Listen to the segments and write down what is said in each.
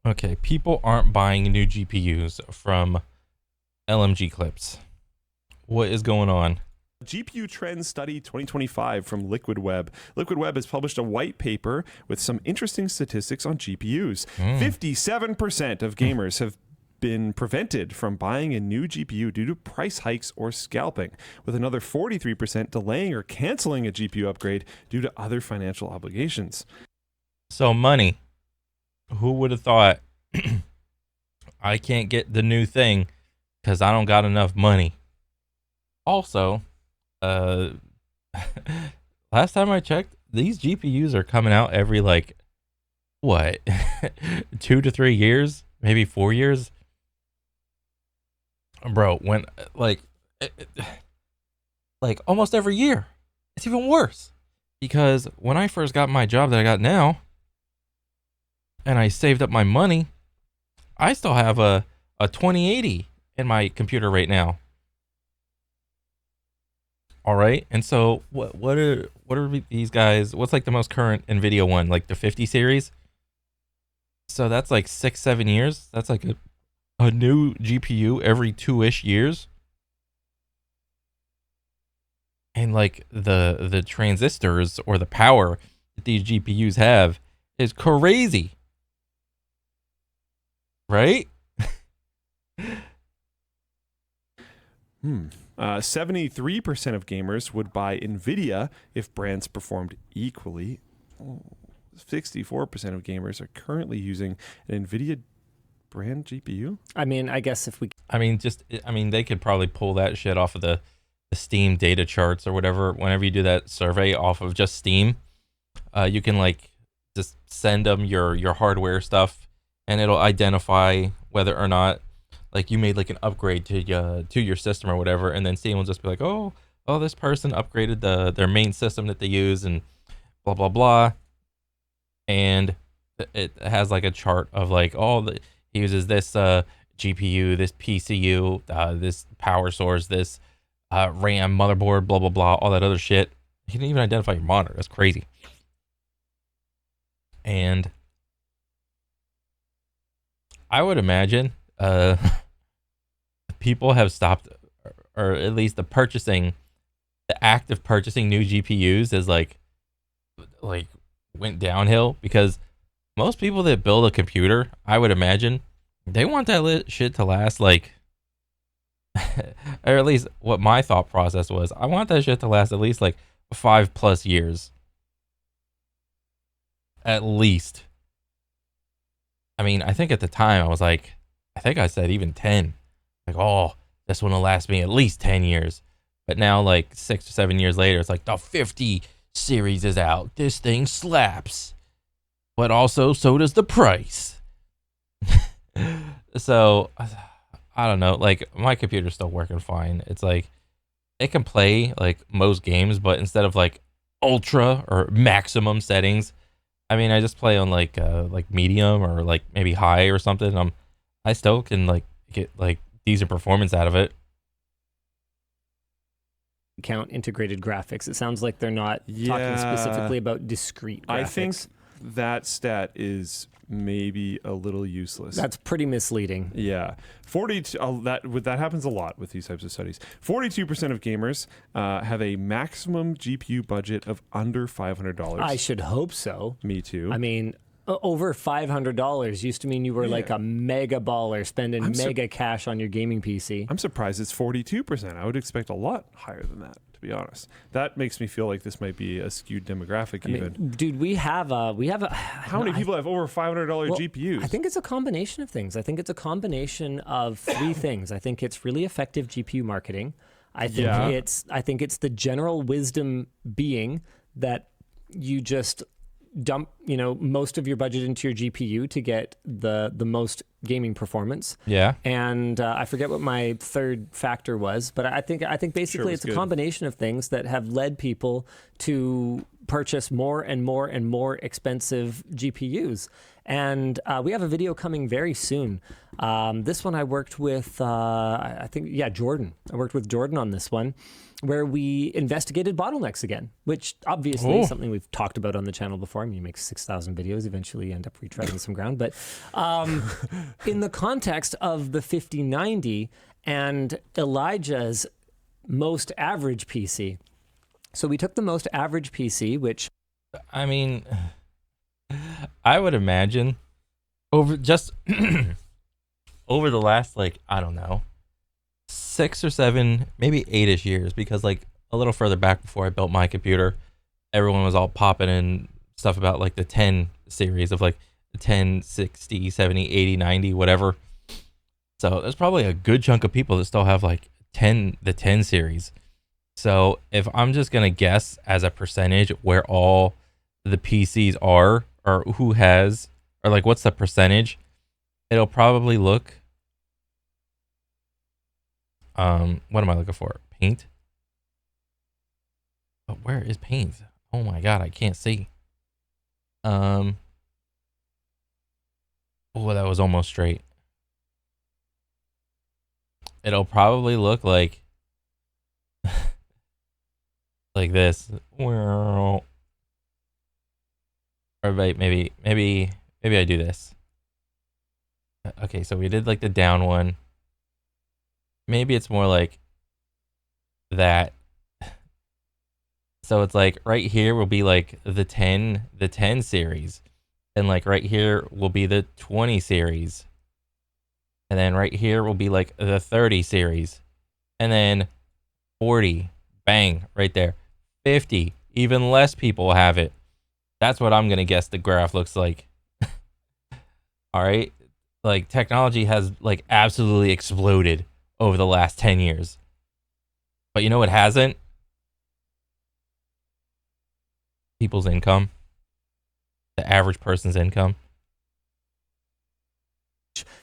Okay, people aren't buying new GPUs from LMG clips. What is going on? GPU Trends Study 2025 from Liquid Web. Liquid Web has published a white paper with some interesting statistics on GPUs. 57% of gamers have been prevented from buying a new GPU due to price hikes or scalping, with another 43% delaying or canceling a GPU upgrade due to other financial obligations. So money. Who would have thought I can't get the new thing because I don't got enough money? Also, last time I checked, these GPUs are coming out every what 2 to 3 years, maybe 4 years, bro. When like almost every year. It's even worse because when I first got my job that I got now, and I saved up my money, I still have a 2080 in my computer right now. All right, and so what are these guys? What's like the most current NVIDIA one? Like the 50 series. So that's like 6-7 years. That's like a new GPU every 2-ish years. And like the transistors or the power that these GPUs have is crazy. Right? 73% of gamers would buy NVIDIA if brands performed equally. 64% of gamers are currently using an NVIDIA brand GPU. I mean, I guess if we... they could probably pull that shit off of the Steam data charts or whatever. Whenever you do that survey off of just Steam, you can like just send them your hardware stuff, and it'll identify whether or not like you made like an upgrade to your system or whatever, and then Steam will just be like, oh, this person upgraded their main system that they use and blah blah blah, and it has like a chart of like, he uses this GPU, this PCU, this power source, this RAM, motherboard, blah blah blah, all that other shit. You can even identify your monitor. That's crazy. And I would imagine people have stopped, or at least the act of purchasing new GPUs is like went downhill, because most people that build a computer, I would imagine, they want that shit to last like, or at least what my thought process was, I want that shit to last at least like 5+ years. At least. I mean, I think at the time I think I said even 10. Like, this one will last me at least 10 years. But now, like 6 or 7 years later, it's like the 50 series is out. This thing slaps. But also, so does the price. So, I don't know. Like, my computer's still working fine. It's like, it can play like most games, but instead of like ultra or maximum settings, I mean, I just play on like medium or like maybe high or something. I still can like get like decent performance out of it. count integrated graphics. It sounds like they're not talking specifically about discrete graphics. I think that stat is maybe a little useless. That's pretty misleading. Yeah. That happens a lot with these types of studies. 42% of gamers have a maximum GPU budget of under $500. I should hope so. Me too. I mean, over $500 used to mean you were like a mega baller spending mega cash on your gaming PC. I'm surprised it's 42%. I would expect a lot higher than that, to be honest. That makes me feel like this might be a skewed demographic. Dude, we have a how many people have over $500 GPUs? I think it's a combination of things. I think it's a combination of three things. I think it's really effective GPU marketing. I think it's the general wisdom being that you just dump, most of your budget into your GPU to get the most gaming performance. Yeah. And I forget what my third factor was, but I think basically it's a combination of things that have led people to purchase more and more and more expensive GPUs. And we have a video coming very soon. This one I worked with, Jordan. I worked with Jordan on this one, where we investigated bottlenecks again, which obviously is something we've talked about on the channel before. I mean, you make 6,000 videos, eventually you end up retreading some ground. But in the context of the 5090 and Elijah's most average PC. So we took the most average PC, which... I mean, I would imagine over over the last, like, I don't know, 6 or 7, maybe 8-ish years, because like a little further back before I built my computer, everyone was all popping in stuff about like the 10 series of like the 10, 60, 70, 80, 90, whatever. So there's probably a good chunk of people that still have like the 10 series. So if I'm just going to guess as a percentage where all the PCs are, or who has, or like what's the percentage, it'll probably look, what am I looking for? Paint? But where is paint? Oh my God, I can't see. Oh, that was almost straight. It'll probably look like like this. Or wait, maybe I do this. Okay, so we did like the down one. Maybe it's more like that. So it's like right here will be like the 10 series. And like right here will be the 20 series. And then right here will be like the 30 series. And then 40, bang, right there. 50, even less people have it. That's what I'm going to guess the graph looks like. All right. Like technology has like absolutely exploded over the last 10 years. But you know what hasn't? People's income. The average person's income.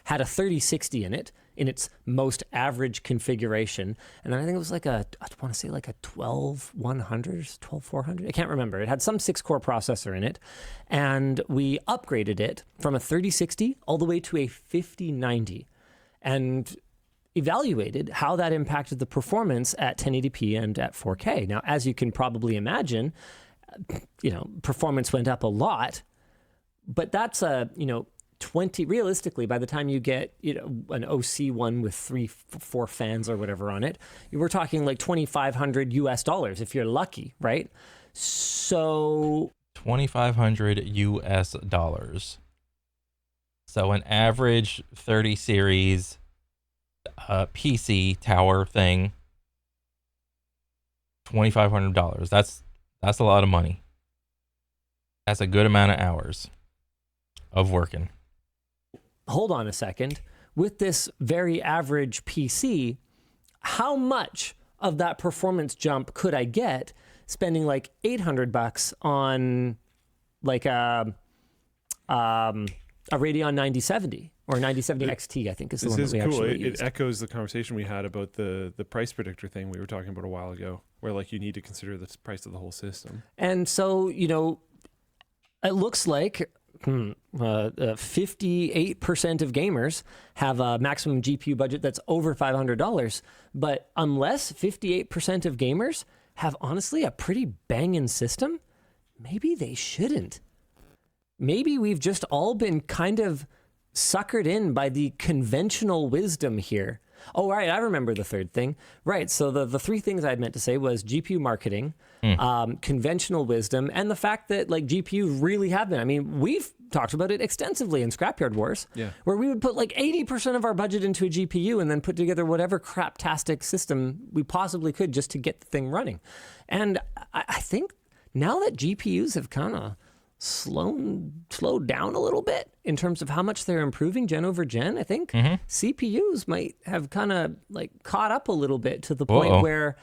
Had a 3060 in it, in its most average configuration. And then I think it was like I want to say like a 12100, 12400. I can't remember. It had some 6-core processor in it. And we upgraded it from a 3060 all the way to a 5090. And evaluated how that impacted the performance at 1080p and at 4K. Now, as you can probably imagine, performance went up a lot, but that's a, 20, realistically, by the time you get, an OC one with 3-4 fans or whatever on it, you were talking like $2,500 if you're lucky, right? So $2,500. So an average 30 series PC tower thing, $2,500. That's a lot of money. That's a good amount of hours of working. Hold on a second. With this very average PC, how much of that performance jump could I get spending like $800 on like a Radeon 9070 or 9070 XT, I think is the one that we actually used. It echoes the conversation we had about the price predictor thing we were talking about a while ago, where like you need to consider the price of the whole system. And so, it looks like 58% of gamers have a maximum GPU budget that's over $500. But unless 58% of gamers have honestly a pretty banging system, maybe they shouldn't. Maybe we've just all been kind of suckered in by the conventional wisdom here. Oh, right, I remember the third thing. Right, so the three things I'd meant to say was GPU marketing, conventional wisdom, and the fact that like GPUs really have been. I mean, we've talked about it extensively in Scrapyard Wars, where we would put like 80% of our budget into a GPU and then put together whatever craptastic system we possibly could just to get the thing running. And I think now that GPUs have kind of slowed down a little bit in terms of how much they're improving gen over gen, I think CPUs might have kind of like caught up a little bit to the point where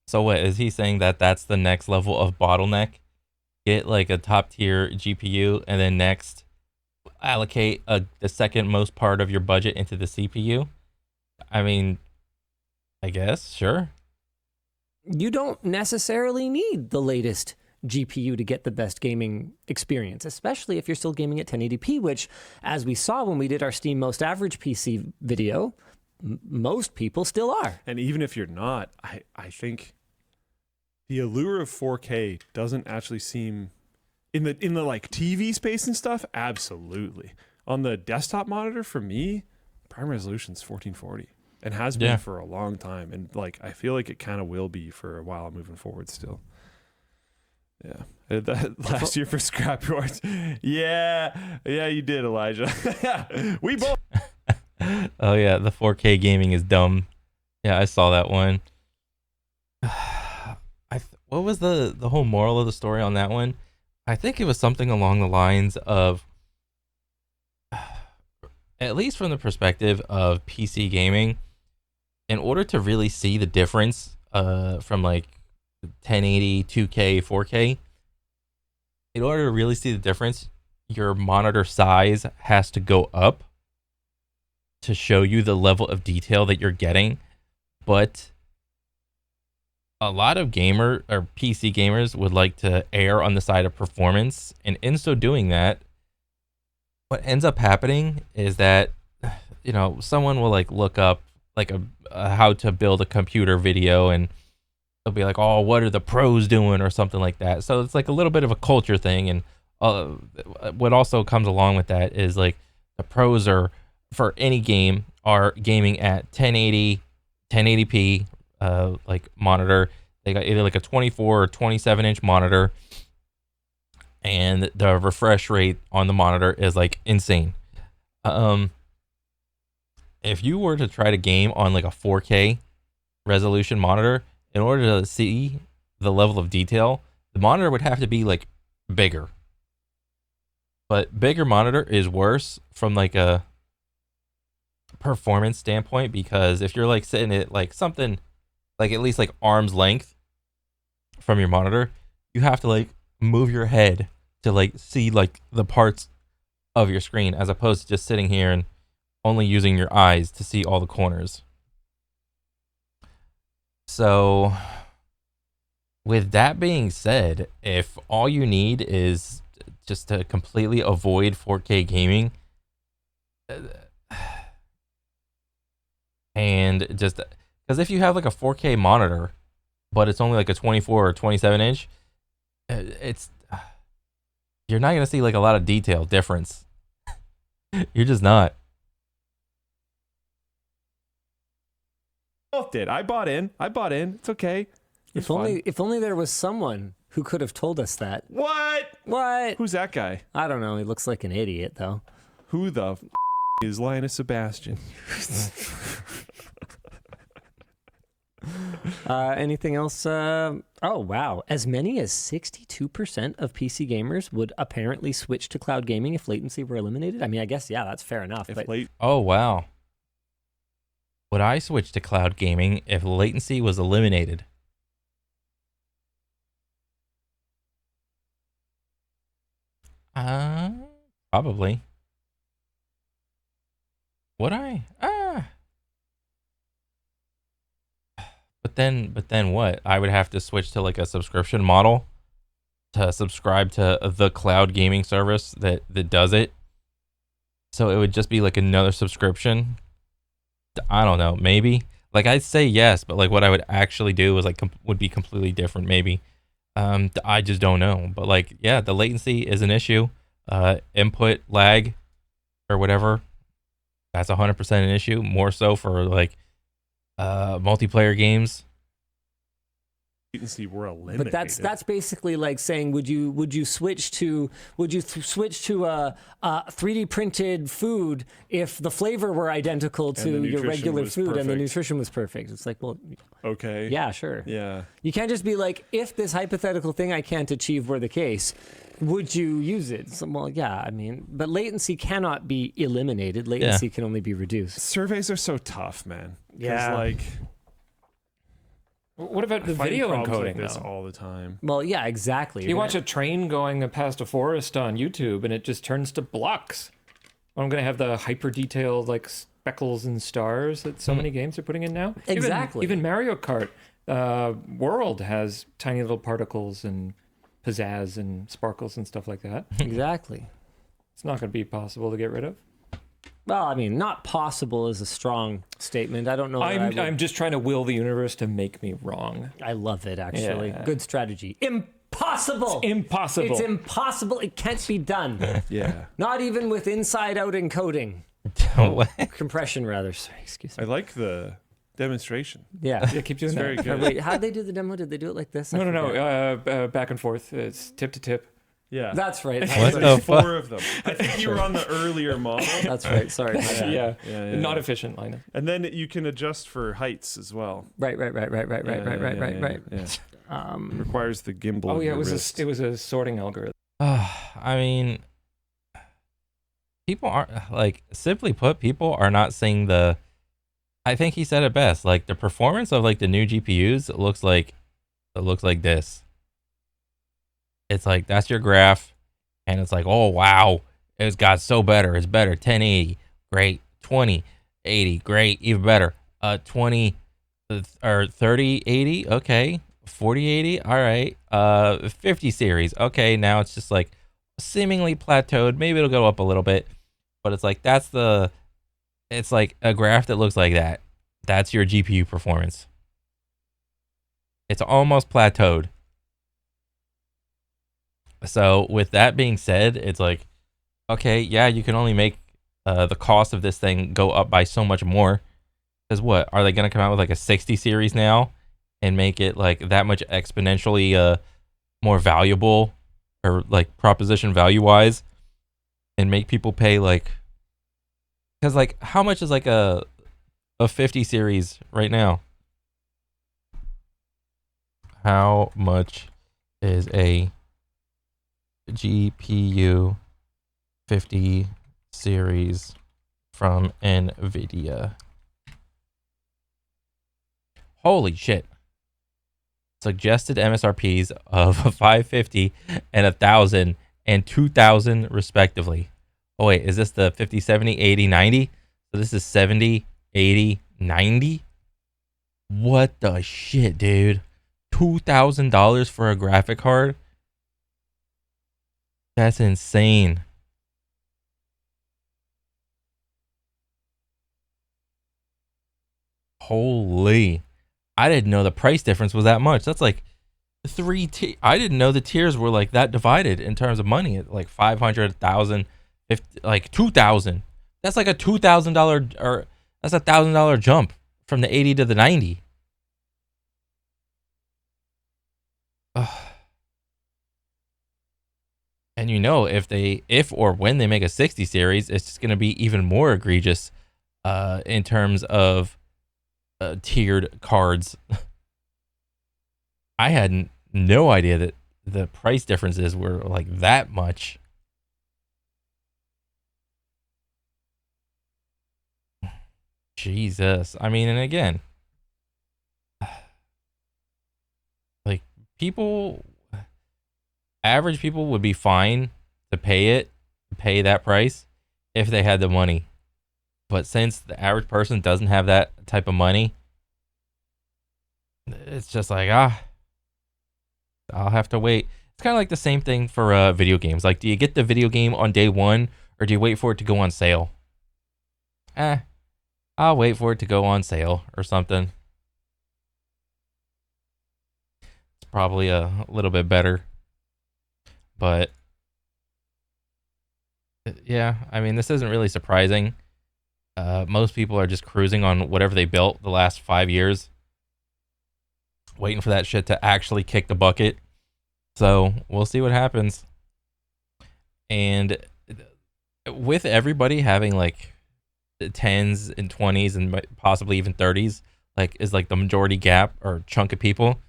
So what is he saying, that that's the next level of bottleneck? Get like a top tier GPU and then next allocate the second most part of your budget into the CPU? I mean, I guess, sure. you don't necessarily need the latest GPU to get the best gaming experience, especially if you're still gaming at 1080p, which, as we saw when we did our Steam Most Average PC video, most people still are. And even if you're not, I think the allure of 4K doesn't actually seem in the like TV space and stuff. Absolutely. On the desktop monitor, for me, prime resolution's 1440 and has been for a long time. And like, I feel like it kind of will be for a while moving forward still. Yeah. That last year for Scrap Yards. Yeah, you did, Elijah. We both. Oh yeah, the 4K gaming is dumb. Yeah, I saw that one. What was the whole moral of the story on that one? I think it was something along the lines of, at least from the perspective of PC gaming, in order to really see the difference from like 1080, 2K, 4K, in order to really see the difference, your monitor size has to go up to show you the level of detail that you're getting. But a lot of gamer or PC gamers would like to err on the side of performance, and in so doing that, what ends up happening is that, you know, someone will like look up like a how to build a computer video, and they'll be like, oh, what are the pros doing, or something like that. So it's like a little bit of a culture thing. And what also comes along with that is like the pros are, for any game, are gaming at 1080, 1080p, like monitor. They got either like a 24 or 27 inch monitor, and the refresh rate on the monitor is like insane. If you were to try to game on like a 4K resolution monitor, in order to see the level of detail, the monitor would have to be like bigger. But bigger monitor is worse from like a performance standpoint, because if you're like sitting at like something like at least like arm's length from your monitor, you have to like move your head to like see like the parts of your screen, as opposed to just sitting here and only using your eyes to see all the corners. So with that being said, if all you need is just to completely avoid 4K gaming, and just because if you have like a 4K monitor, but it's only like a 24 or 27 inch, it's you're not gonna see like a lot of detail difference. You're just not. Both did. I bought in. It's okay. If only there was someone who could have told us that. What? Who's that guy? I don't know. He looks like an idiot, though. Who the is Linus Sebastian? Anything else? Oh, wow. As many as 62% of PC gamers would apparently switch to cloud gaming if latency were eliminated. I mean, I guess, yeah, that's fair enough. Oh, wow. Would I switch to cloud gaming if latency was eliminated? Probably. Would I? But then what? I would have to switch to like a subscription model to subscribe to the cloud gaming service that does it. So it would just be like another subscription. I don't know, maybe. Like I'd say yes, but like what I would actually do is like would be completely different maybe. I just don't know. But like, yeah, the latency is an issue. Input lag or whatever, that's 100% an issue. More so for like multiplayer games. Latency were eliminated. But that's basically like saying, would you switch to 3D printed food if the flavor were identical to your regular food and the nutrition was perfect? It's like, well, okay, yeah, sure, yeah. You can't just be like, if this hypothetical thing I can't achieve were the case, would you use it? So, well, yeah, I mean, but latency cannot be eliminated. Latency can only be reduced. Surveys are so tough, man. Yeah, like. What about the video encoding, this though? All the time. Well, yeah, exactly. You watch a train going past a forest on YouTube, and it just turns to blocks. I'm going to have the hyper detailed like speckles and stars that so many games are putting in now. Exactly. Even Mario Kart world has tiny little particles and pizzazz and sparkles and stuff like that. Exactly. It's not going to be possible to get rid of. Well, I mean, not possible is a strong statement. I don't know. I'm just trying to will the universe to make me wrong. I love it, actually. Yeah. Good strategy. Impossible. It's impossible. It's impossible. It can't be done. Yeah. Not even with inside-out encoding. What? Compression, rather. Sorry, excuse I me. like the demonstration. Yeah. Yeah, keep doing It's that. very Or good. wait, how'd they do the demo? Did they do it like this? I No. forget. Back and forth. It's tip to tip. Yeah. That's right. What That's the right. There's fuck? 4 of them. I think you were on the earlier model. That's right. Sorry. my bad. Yeah. Not efficient, Lina. And then you can adjust for heights as well. Right. Yeah. Requires the gimbal. Oh of yeah, your it wrist. was a sorting algorithm. I mean, people aren't like, simply put, people are not seeing the. I think he said it best. Like the performance of like the new GPUs it looks like this. It's like that's your graph, and it's like, oh wow, it's got so better. It's better. 1080, great. 2080, great, even better. 20 or 3080, okay. 4080, all right. 50 series, okay. Now it's just like seemingly plateaued. Maybe it'll go up a little bit, but it's like it's like a graph that looks like that. That's your GPU performance. It's almost plateaued. So with that being said, it's like, okay, yeah, you can only make the cost of this thing go up by so much more. Because what, are they going to come out with like a 60 series now and make it like that much exponentially more valuable, or like proposition value wise, and make people pay like, because like how much is like a 50 series right now? How much is a GPU 50 series from NVIDIA? Holy shit. Suggested MSRPs of 550 and 1,000 and 2,000 respectively. Oh wait, is this the 50, 70, 80, 90? So this is 70, 80, 90? What the shit, dude? $2,000 for a graphic card? That's insane. Holy. I didn't know the price difference was that much. That's like I didn't know the tiers were like that divided in terms of money. Like 500, 1,000, like 2,000. That's like a $2,000 or that's $1,000 jump from the 80 to the 90. Ugh. And you know, if or when they make a 60 series, it's just going to be even more egregious in terms of tiered cards. I had no idea that the price differences were like that much. Jesus. I mean, and again, like average people would be fine to pay that price if they had the money. But since the average person doesn't have that type of money, it's just like, I'll have to wait. It's kind of like the same thing for video games. Like, do you get the video game on day one, or do you wait for it to go on sale? I'll wait for it to go on sale or something. It's probably a little bit better. But, yeah, I mean, this isn't really surprising. Most people are just cruising on whatever they built the last 5 years, waiting for that shit to actually kick the bucket. So we'll see what happens. And with everybody having like 10s and 20s and possibly even 30s, like is like the majority gap or chunk of people,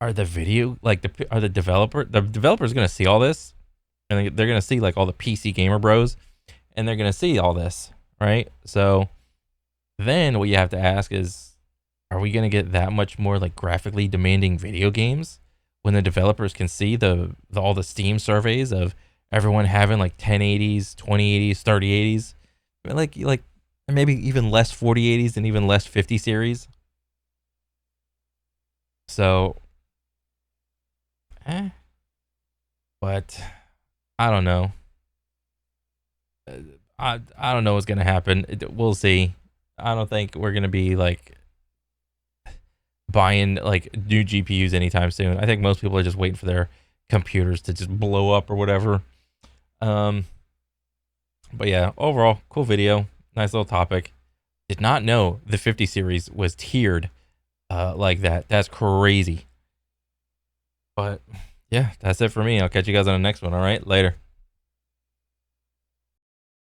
are the developers going to see all this, and they're going to see like all the PC gamer bros, and they're going to see all this, right? So then what you have to ask is, are we going to get that much more like graphically demanding video games when the developers can see all the Steam surveys of everyone having like 1080s, 2080s, 3080s, like maybe even less 4080s and even less 50 series? So, but I don't know. I don't know what's gonna happen. We'll see. I don't think we're gonna be like buying like new GPUs anytime soon. I think most people are just waiting for their computers to just blow up or whatever. But yeah, overall, cool video. Nice little topic. Did not know the 50 series was tiered like that. That's crazy. But yeah, that's it for me. I'll catch you guys on the next one. All right, later.